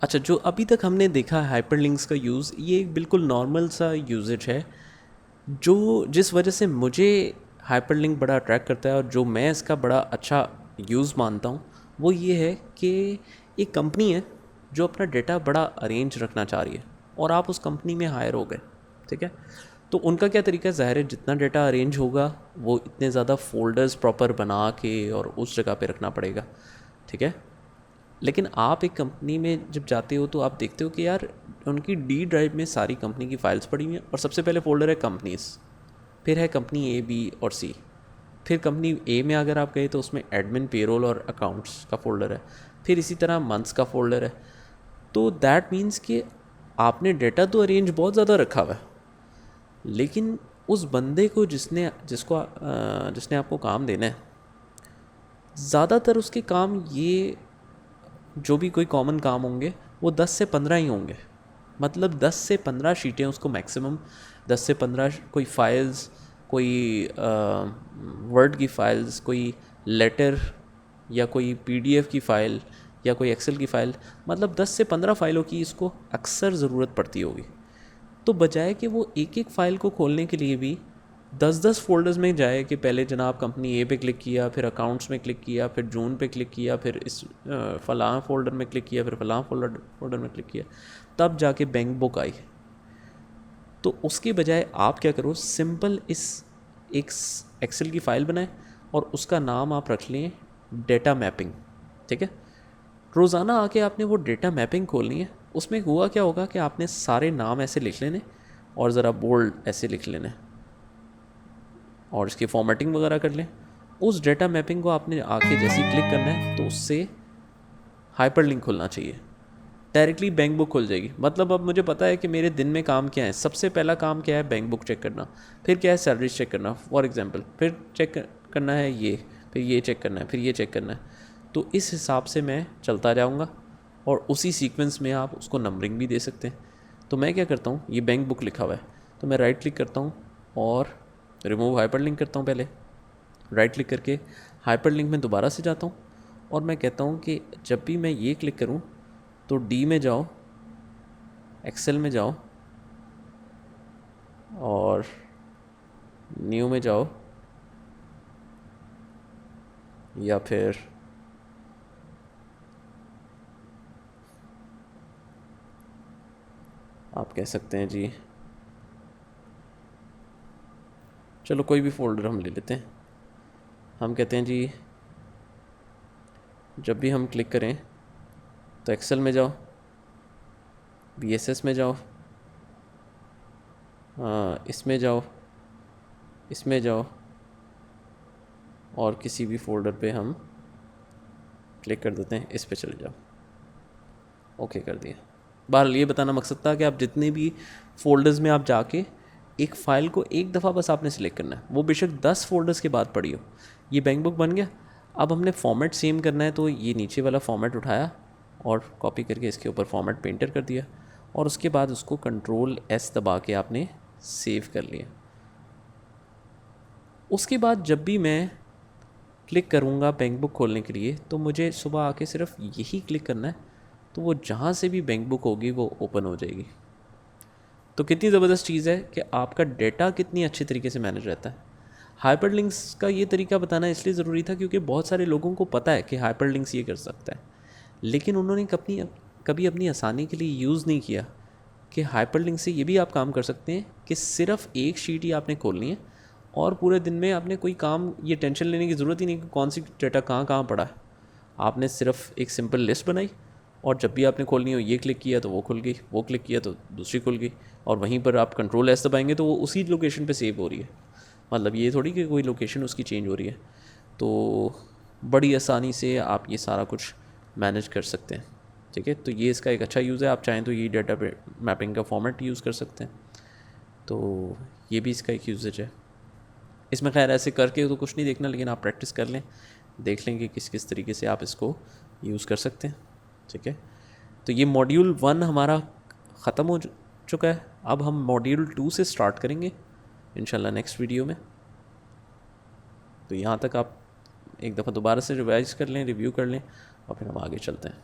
अच्छा, जो अभी तक हमने देखा है हाइपरलिंक्स का यूज़, ये एक बिल्कुल नॉर्मल सा यूजेज है, जो जिस वजह से मुझे हाइपरलिंक बड़ा अट्रैक्ट करता है और जो मैं इसका बड़ा अच्छा यूज़ मानता हूँ, वो ये है कि एक कंपनी है जो अपना डेटा बड़ा अरेंज रखना चाह रही है और आप उस कंपनी में हायर हो गए, ठीक है। तो उनका क्या तरीका है, ज़ाहिर है जितना डेटा अरेंज होगा वो इतने ज़्यादा फ़ोल्डर्स प्रॉपर बना के और उस जगह पे रखना पड़ेगा, ठीक है। लेकिन आप एक कंपनी में जब जाते हो तो आप देखते हो कि यार उनकी डी ड्राइव में सारी कंपनी की फ़ाइल्स पड़ी हुई हैं और सबसे पहले फ़ोल्डर है कंपनीज़, फिर है कंपनी ए, बी और सी। फिर कंपनी ए में अगर आप गए तो उसमें एडमिन, पेरोल और अकाउंट्स का फ़ोल्डर है। फिर इसी तरह मंथ्स का फ़ोल्डर है। तो दैट मीन्स कि आपने डेटा तो अरेंज बहुत ज़्यादा रखा हुआ है, लेकिन उस बंदे को जिसने आपको काम देना है, ज़्यादातर उसके काम ये जो भी कोई कॉमन काम होंगे वो 10 से 15 ही होंगे। मतलब 10 से 15 शीटें उसको मैक्सिमम, 10 से 15 कोई फाइल्स, कोई वर्ड की फ़ाइल्स, कोई लेटर या कोई पीडीएफ की फ़ाइल या कोई एक्सेल की फ़ाइल, मतलब 10 से 15 फ़ाइलों की इसको अक्सर ज़रूरत पड़ती होगी। तो बजाय कि वो एक एक फ़ाइल को खोलने के लिए भी 10-10 फ़ोल्डर्स में जाए कि पहले जनाब कंपनी ए पे क्लिक किया, फिर अकाउंट्स में क्लिक किया, फिर जून पे क्लिक किया, फिर इस फ़लाँ फ़ोल्डर में क्लिक किया, फिर फ़लाँ फ़ोल्डर में क्लिक किया, तब जाके बैंक बुक आई। तो उसके बजाय आप क्या करो, सिंपल इस एक एक्सेल की फ़ाइल बनाएं और उसका नाम आप रख लें डेटा मैपिंग, ठीक है। रोज़ाना आके आपने वो डेटा मैपिंग खोलनी है। उसमें हुआ क्या होगा कि आपने सारे नाम ऐसे लिख लेने और ज़रा बोल्ड ऐसे लिख लेने और इसकी फॉर्मेटिंग वगैरह कर लें। उस डेटा मैपिंग को आपने आके जैसे ही क्लिक करना है तो उससे हाइपर लिंक खुलना चाहिए, डायरेक्टली बैंक बुक खुल जाएगी। मतलब अब मुझे पता है कि मेरे दिन में काम क्या है। सबसे पहला काम क्या है, बैंक बुक चेक करना, फिर क्या है सैलरीज चेक करना फॉर एग्जांपल, फिर चेक करना है ये, फिर ये चेक करना है, फिर ये चेक करना है। तो इस हिसाब से मैं चलता जाऊँगा और उसी सीक्वेंस में आप उसको नंबरिंग भी दे सकते हैं। तो मैं क्या करता हूँ, ये बैंक बुक लिखा हुआ है तो मैं राइट क्लिक करता हूँ और रिमूव हाइपर लिंक करता हूँ। पहले राइट क्लिक करके हाइपर लिंक में दोबारा से जाता हूँ और मैं कहता हूँ कि जब भी मैं ये क्लिक करूँ तो डी में जाओ, एक्सेल में जाओ और न्यू में जाओ, या फिर आप कह सकते हैं जी, चलो कोई भी फ़ोल्डर हम ले लेते हैं। हम कहते हैं जी जब भी हम क्लिक करें तो एक्सेल में जाओ, बीएसएस में जाओ, इसमें जाओ, इसमें जाओ और किसी भी फ़ोल्डर पे हम क्लिक कर देते हैं, इस पे चले जाओ, ओके कर दिया। बहरहाल ये बताना मकसद था कि आप जितने भी फ़ोल्डर्स में आप जाके एक फ़ाइल को एक दफ़ा बस आपने सिलेक्ट करना है, वो बेशक 10 फ़ोल्डर्स के बाद पड़ी हो। ये बैंक बुक बन गया। अब हमने फॉर्मेट सेम करना है तो ये नीचे वाला फॉर्मेट उठाया और कॉपी करके इसके ऊपर फॉर्मेट पेंटर कर दिया और उसके बाद उसको कंट्रोल एस दबा के आपने सेव कर लिया। उसके बाद जब भी मैं क्लिक करूँगा बैंक बुक खोलने के लिए तो मुझे सुबह आके सिर्फ यही क्लिक करना है, तो वो जहाँ से भी बैंक बुक होगी वो ओपन हो जाएगी। तो कितनी ज़बरदस्त चीज़ है कि आपका डेटा कितनी अच्छी तरीके से मैनेज रहता है। हाइपरलिंक्स का ये तरीका बताना इसलिए ज़रूरी था क्योंकि बहुत सारे लोगों को पता है कि हाइपरलिंक्स ये कर सकता है, लेकिन उन्होंने कभी अपनी आसानी के लिए यूज़ नहीं किया कि हाइपरलिंक से ये भी आप काम कर सकते हैं कि सिर्फ एक शीट ही आपने खोलनी है और पूरे दिन में आपने कोई काम, ये टेंशन लेने की ज़रूरत ही नहीं कि कौन सी डेटा कहाँ कहाँ पड़ा है। आपने सिर्फ एक सिंपल लिस्ट बनाई और जब भी आपने खोलनी हो ये क्लिक किया तो वो खुल गई, वो क्लिक किया तो दूसरी खुल गई और वहीं पर आप कंट्रोल एस दबाएंगे तो वो उसी लोकेशन पे सेव हो रही है। मतलब ये थोड़ी कि कोई लोकेशन उसकी चेंज हो रही है। तो बड़ी आसानी से आप ये सारा कुछ मैनेज कर सकते हैं, ठीक है। तो ये इसका एक अच्छा यूज़ है। आप चाहें तो ये डेटा मैपिंग का फॉर्मेट यूज़ कर सकते हैं। तो ये भी इसका एक यूजेज है। इसमें खैर ऐसे करके तो कुछ नहीं देखना, लेकिन आप प्रैक्टिस कर लें, देख लें कि किस किस तरीके से आप इसको यूज़ कर सकते हैं, ठीक है। तो ये मॉड्यूल 1 हमारा ख़त्म हो चुका है। अब हम मॉड्यूल 2 से स्टार्ट करेंगे इंशाल्लाह नेक्स्ट वीडियो में। तो यहाँ तक आप एक दफ़ा दोबारा से रिवाइज़ कर लें, रिव्यू कर लें और फिर हम आगे चलते हैं।